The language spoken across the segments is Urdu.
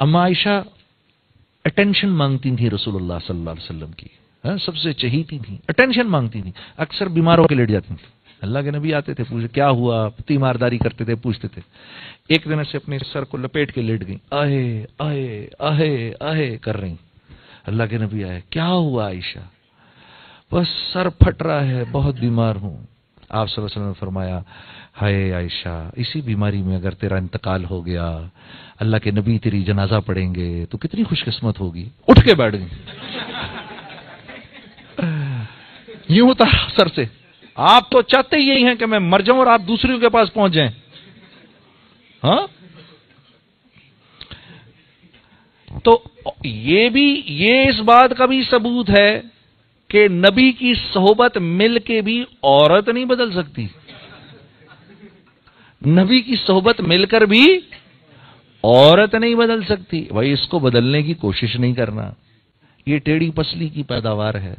اما عائشہ اٹینشن مانگتی تھی رسول اللہ صلی اللہ علیہ وسلم کی، سب سے چہیتی تھی، اٹینشن مانگتی تھی، اکثر بیماروں کے لیٹ جاتی تھی، اللہ کے نبی آتے تھے، پوچھتے کیا ہوا، تیمارداری کرتے تھے، پوچھتے تھے، ایک دن سے اپنے سر کو لپیٹ کے لیٹ گئی، آہے آہے آہے آہے کر رہی، اللہ کے نبی آئے، کیا ہوا عائشہ؟ بس سر پھٹ رہا ہے، بہت بیمار ہوں۔ آپ صلی اللہ علیہ وسلم نے فرمایا، ہائے عائشہ، اسی بیماری میں اگر تیرا انتقال ہو گیا، اللہ کے نبی تیری جنازہ پڑھیں گے تو کتنی خوش قسمت ہوگی۔ اٹھ کے بیٹھ گئی، یوں ہوتا سر سے، آپ تو چاہتے ہی یہی ہیں کہ میں مر جاؤں اور آپ دوسروں کے پاس پہنچ جائیں، ہاں؟ تو یہ اس بات کا بھی ثبوت ہے کہ نبی کی صحبت مل کے بھی عورت نہیں بدل سکتی، نبی کی صحبت مل کر بھی عورت نہیں بدل سکتی۔ بھائی اس کو بدلنے کی کوشش نہیں کرنا، یہ ٹیڑھی پسلی کی پیداوار ہے،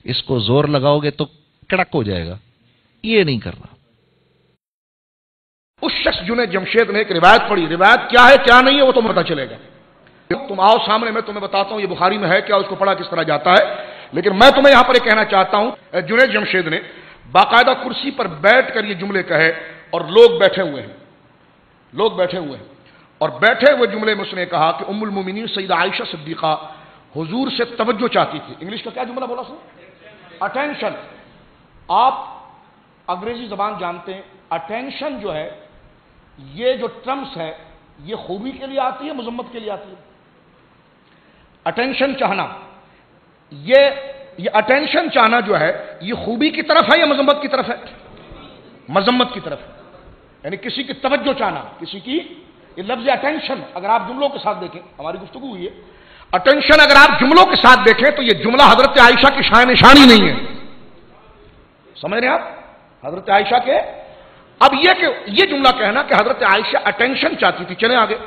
اس کو زور لگاؤ گے تو کڑک ہو جائے گا، یہ نہیں کرنا۔ اس شخص جنہیں جمشید نے ایک روایت پڑھی، روایت کیا ہے کیا نہیں ہے وہ تمہیں پتہ چلے گا، تم آؤ سامنے، میں تمہیں بتاتا ہوں یہ بخاری میں ہے کیا، اس کو پڑھا کس طرح جاتا ہے، لیکن میں تمہیں یہاں پر یہ کہنا چاہتا ہوں، جنید جمشید نے باقاعدہ کرسی پر بیٹھ کر یہ جملے کہے، اور لوگ بیٹھے ہوئے ہیں، اور بیٹھے ہوئے جملے میں اس نے کہا کہ ام المومنین سیدہ عائشہ صدیقہ حضور سے توجہ چاہتی تھی۔ انگلش کا کیا جملہ بولا سو؟ اٹینشن۔ آپ انگریزی زبان جانتے ہیں، اٹینشن جو ہے، یہ جو ٹرمز ہے یہ خوبی کے لیے آتی ہے، مذمت کے لیے آتی ہے؟ اٹینشن چاہنا، یہ اٹینشن چاہنا جو ہے یہ خوبی کی طرف ہے یا مذمت کی طرف ہے؟ مذمت کی طرف ہے، یعنی کسی کی توجہ چاہنا، کسی کی، یہ لفظ اٹینشن اگر آپ جملوں کے ساتھ دیکھیں، ہماری گفتگو ہوئی ہے، اٹینشن اگر آپ جملوں کے ساتھ دیکھیں تو یہ جملہ حضرت عائشہ کی شان نشانی نہیں ہے، سمجھ رہے ہیں آپ؟ حضرت عائشہ کے، اب یہ کہ یہ جملہ کہنا کہ حضرت عائشہ اٹینشن چاہتی تھی، چلیں آگے،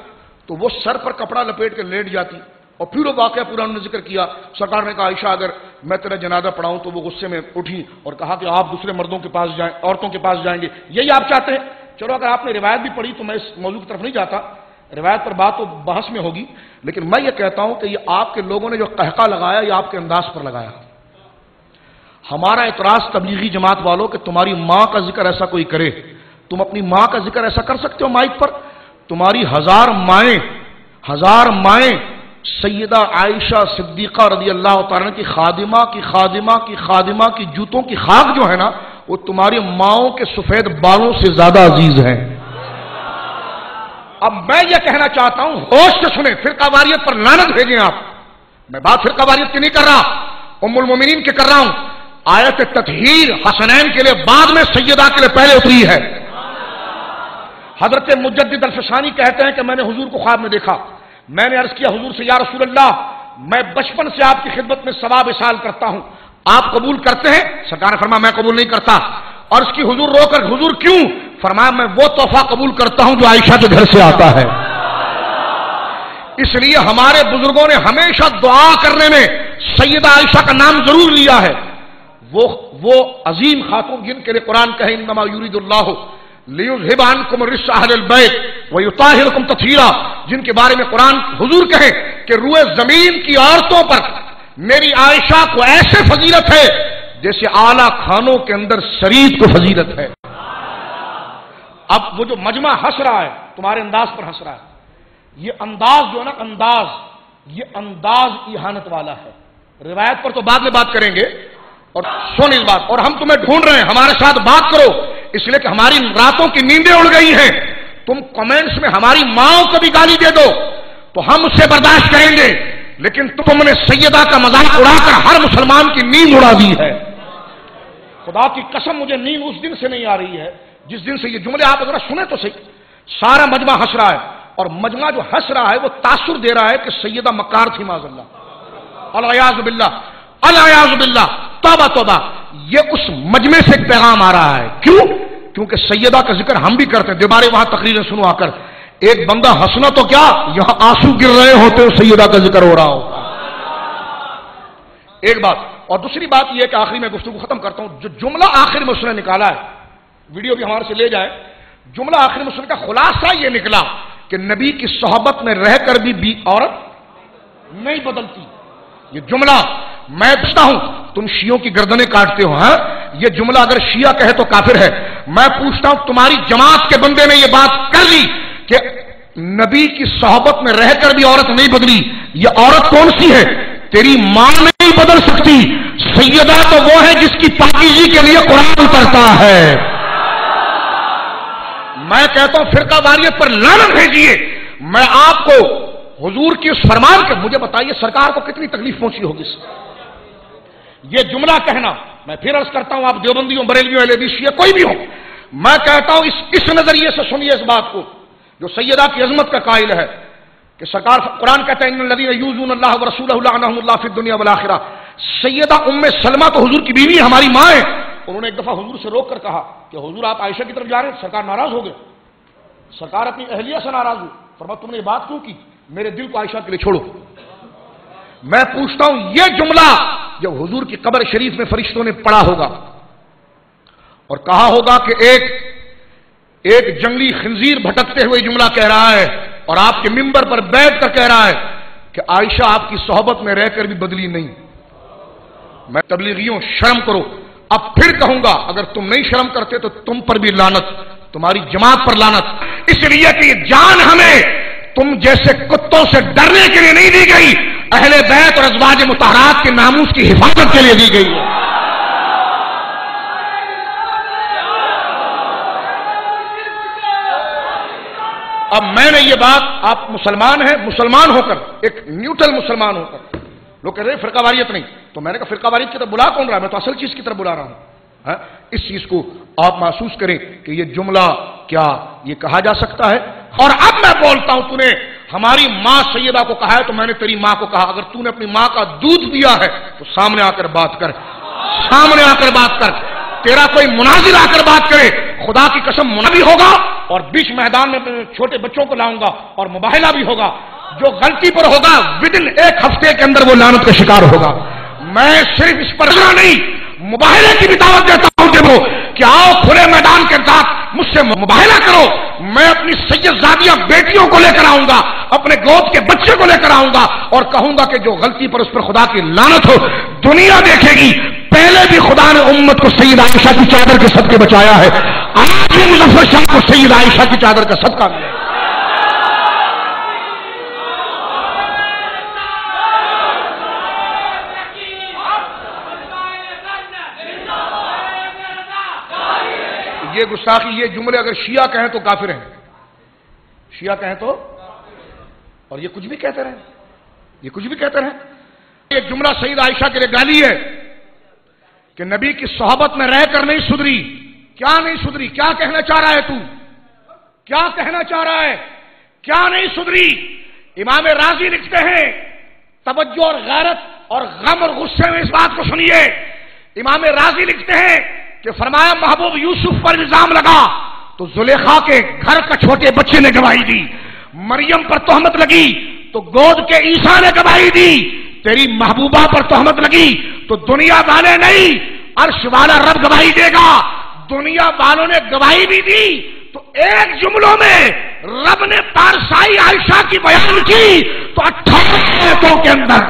تو وہ سر پر کپڑا لپیٹ کے لیٹ جاتی، اور پھر وہ واقعہ پورا انہوں نے ذکر کیا، سرکار نے کہا عائشہ اگر میں تیرا جنازہ پڑھاؤں تو وہ غصے میں اٹھی اور کہا کہ آپ دوسرے مردوں کے پاس جائیں، عورتوں کے پاس جائیں گے، یہی آپ چاہتے ہیں؟ چلو اگر آپ نے روایت بھی پڑھی تو میں اس موضوع کی طرف نہیں جاتا، روایت پر بات تو بحث میں ہوگی، لیکن میں یہ کہتا ہوں کہ یہ آپ کے لوگوں نے جو قہقہ لگایا یہ آپ کے انداز پر لگایا۔ ہمارا اعتراض تبلیغی جماعت والوں کہ تمہاری ماں کا ذکر ایسا کوئی کرے، تم اپنی ماں کا ذکر ایسا کر سکتے ہو مائک پر؟ تمہاری ہزار مائیں سیدہ عائشہ صدیقہ رضی اللہ تعالیٰ کی خادمہ کی جوتوں کی خاک جو ہے نا، وہ تمہاری ماؤں کے سفید بالوں سے زیادہ عزیز ہے۔ اب میں یہ کہنا چاہتا ہوں، ہوش سے سنیں، فرقہ واریت پر لعنت بھیجیں آپ، میں بات فرقہ واریت کی نہیں کر رہا، ام المومنین کی کر رہا ہوں۔ آیت تطہیر حسنین کے لیے بعد میں، سیدہ کے لیے پہلے اتری ہے۔ حضرت مجدد الفسانی کہتے ہیں کہ میں نے حضور کو خواب میں دیکھا، میں نے عرض کیا حضور سے، یا رسول اللہ میں بچپن سے آپ کی خدمت میں ثواب اصال کرتا ہوں، آپ قبول کرتے ہیں؟ سرکار نے فرمایا میں قبول نہیں کرتا، اور اس کی حضور رو کر، حضور کیوں؟ فرمایا میں وہ تحفہ قبول کرتا ہوں جو عائشہ کے گھر سے آتا ہے۔ اس لیے ہمارے بزرگوں نے ہمیشہ دعا کرنے میں سیدہ عائشہ کا نام ضرور لیا ہے، وہ عظیم خاتون جن کے لیے قرآن کہے انما یرید اللہ لیذھب عنکم الرجس اہل البیت ویطہرکم تطہیرا، جن کے بارے میں قرآن حضور کہے کہ روئے زمین کی عورتوں پر میری عائشہ کو ایسے فضیلت ہے جیسے اعلیٰ کھانوں کے اندر شرید کو فضیلت ہے۔ اب وہ جو مجمع ہنس رہا ہے، تمہارے انداز پر ہنس رہا ہے، یہ انداز جو ہے نا، یہ انداز اہانت والا ہے۔ روایت پر تو بعد میں بات کریں گے، اور سن اس بات، اور ہم تمہیں ڈھونڈ رہے ہیں، ہمارے ساتھ بات کرو، اس لیے کہ ہماری راتوں کی نیندیں اڑ گئی ہیں، تم کمنٹس میں ہماری ماں کو بھی گالی دے دو تو ہم اس سے برداشت کریں گے، لیکن تم نے سیدہ کا مذاق اڑا کر ہر مسلمان کی نیند اڑا دی ہے۔ خدا کی قسم مجھے نیند اس دن سے نہیں آ رہی ہے جس دن سے یہ جملے آپ اگر سنیں تو صحیح، سارا مجمع ہنس رہا ہے، اور مجمع جو ہنس رہا ہے وہ تاثر دے رہا ہے کہ سیدہ مکار تھی معاذ اللہ، العیاذ باللہ، العیاذ باللہ، توبہ توبہ۔ یہ اس مجمع سے ایک پیغام آ رہا ہے، کیوں؟ کیونکہ سیدہ کا ذکر ہم بھی کرتے ہیں، دیوارے وہاں تقریریں سنو آ کر، ایک بندہ ہنسنا تو کیا، یہاں آنسو گر رہے ہوتے ہیں، سیدہ کا ذکر ہو رہا ہو۔ ایک بات، اور دوسری بات یہ کہ آخری میں گفتگو ختم کرتا ہوں، جو جملہ آخر میں اس نے نکالا ہے، ویڈیو بھی ہمارے سے لے جائے، جملہ آخر میں اس نے کا خلاصہ یہ نکلا کہ نبی کی صحبت میں رہ کر بھی عورت نہیں بدلتی. یہ جملہ میں پوچھتا ہوں، تم شیعوں کی گردنیں کاٹتے ہو، ہاں یہ جملہ اگر شیعہ کہے تو کافر ہے. میں پوچھتا ہوں تمہاری جماعت کے بندے نے یہ بات کر لی کہ نبی کی صحبت میں رہ کر بھی عورت نہیں بدلی، یہ عورت کون سی ہے؟ تیری ماں نہیں بدل سکتی. سیدہ تو وہ ہے جس کی پاکیزگی کے لیے قرآن اترتا ہے. میں کہتا ہوں فرقہ واریت پر لعنت بھیجیے. میں آپ کو حضور کی اس فرمان کے مجھے بتائیے سرکار کو کتنی تکلیف پہنچی ہوگی اس یہ جملہ کہنا. میں پھر عرض کرتا ہوں، آپ دیوبندیوں، بریلویوں، اہل حدیث، شیعہ کوئی بھی ہو، میں کہتا ہوں اس نظریے سے سنیے اس بات کو جو سیدہ کی عظمت کا قائل ہے کہ سرکار قرآن کہتا ہے ان الذین یؤذون اللہ ورسولہ لعنہم اللہ فی الدنیا والآخرہ. سیدہ ام سلمہ تو حضور کی بیوی ہماری ماں ہے. انہوں نے ایک دفعہ حضور سے روک کر کہا کہ حضور آپ عائشہ کی طرف جا رہے ہیں. سرکار ناراض ہو گئے. سرکار اپنی اہلیہ سے ناراض ہوئی. فرمایا تم نے یہ بات کیوں کی؟ میرے دل کو عائشہ کے لیے چھوڑو. میں پوچھتا ہوں یہ جملہ جب حضور کی قبر شریف میں فرشتوں نے پڑھا ہوگا اور کہا ہوگا کہ ایک جنگلی خنزیر بھٹکتے ہوئے جملہ کہہ رہا ہے اور آپ کے منبر پر بیٹھ کر کہہ رہا ہے کہ عائشہ آپ کی صحبت میں رہ کر بھی بدلی نہیں. میں تبلیغیوں شرم کرو. اب پھر کہوں گا اگر تم نہیں شرم کرتے تو تم پر بھی لعنت، تمہاری جماعت پر لعنت. اس لیے کہ یہ جان ہمیں تم جیسے کتوں سے ڈرنے کے لیے نہیں دی گئی، اہل بیت اور ازواج مطہرات کے ناموس کی حفاظت کے لیے دی گئی ہے. اب میں نے یہ بات، آپ مسلمان ہیں، مسلمان ہو کر ایک نیوٹرل مسلمان ہو کر لوگ کہہ رہے ہیں فرقہ واریت نہیں، تو میں نے کہا فرقہ واریت کی طرف بلا کون رہا ہے؟ میں تو اصل چیز کی طرف بلا رہا ہوں. اس چیز کو آپ محسوس کریں کہ یہ جملہ کیا یہ کہا جا سکتا ہے. اور اب میں بولتا ہوں تو نے ہماری ماں سیدہ کو کہا ہے تو میں نے تیری ماں کو کہا اگر تو نے اپنی ماں کا دودھ دیا ہے تو سامنے آ کر بات کر، سامنے آ کر بات کر. تیرا کوئی مناظر آ کر بات کرے، خدا کی قسم منابی ہوگا اور بیچ میدان میں چھوٹے بچوں کو لاؤں گا اور مباہلہ بھی ہوگا. جو غلطی پر ہوگا ودن ایک ہفتے کے اندر وہ لعنت کا شکار ہوگا. میں صرف اس پر نہیں مباہلے کی بھی دعوت دیتا ہوں کہ آؤ کھلے میدان کے ساتھ مجھ سے مباہلہ کرو. میں اپنی سید زادیہ بیٹیوں کو لے کر آؤں گا، اپنے گود کے بچے کو لے کر آؤں گا اور کہوں گا کہ جو غلطی پر اس پر خدا کی لعنت ہو. دنیا دیکھے گی پہلے بھی خدا نے امت کو سید عائشہ کی چادر کے صدقے بچایا ہے، آج بھی مظفر شاہ کو سید عائشہ کی چادر کا صدقہ ملا. یہ گستاخی، یہ جملے اگر شیعہ کہیں تو کافر ہیں، شیعہ کہیں تو، اور یہ کچھ بھی کہتے رہیں، یہ کچھ بھی کہتے رہیں. یہ جملہ سید عائشہ کے لیے گالی ہے کہ نبی کی صحبت میں رہ کر نہیں سدھری. کیا نہیں سدھری؟ کیا کہنا چاہ رہا ہے تو؟ کیا کہنا چاہ رہا ہے؟ کیا نہیں سدھری؟ امام راضی لکھتے ہیں، توجہ اور غیرت اور غم اور غصے میں اس بات کو سنیے. امام راضی لکھتے ہیں کہ فرمایا محبوب یوسف پر الزام لگا تو زلیخا کے گھر کا چھوٹے بچے نے گواہی دی. مریم پر تہمت لگی تو گود کے عیسیٰ نے گواہی دی. تیری محبوبہ پر تہمت لگی تو دنیا والے نہیں عرش والا رب گواہی دے گا. دنیا والوں نے گواہی بھی دی تو ایک جملوں میں رب نے پارسائی عائشہ کی بیان کی تو 18 آیتوں کے اندر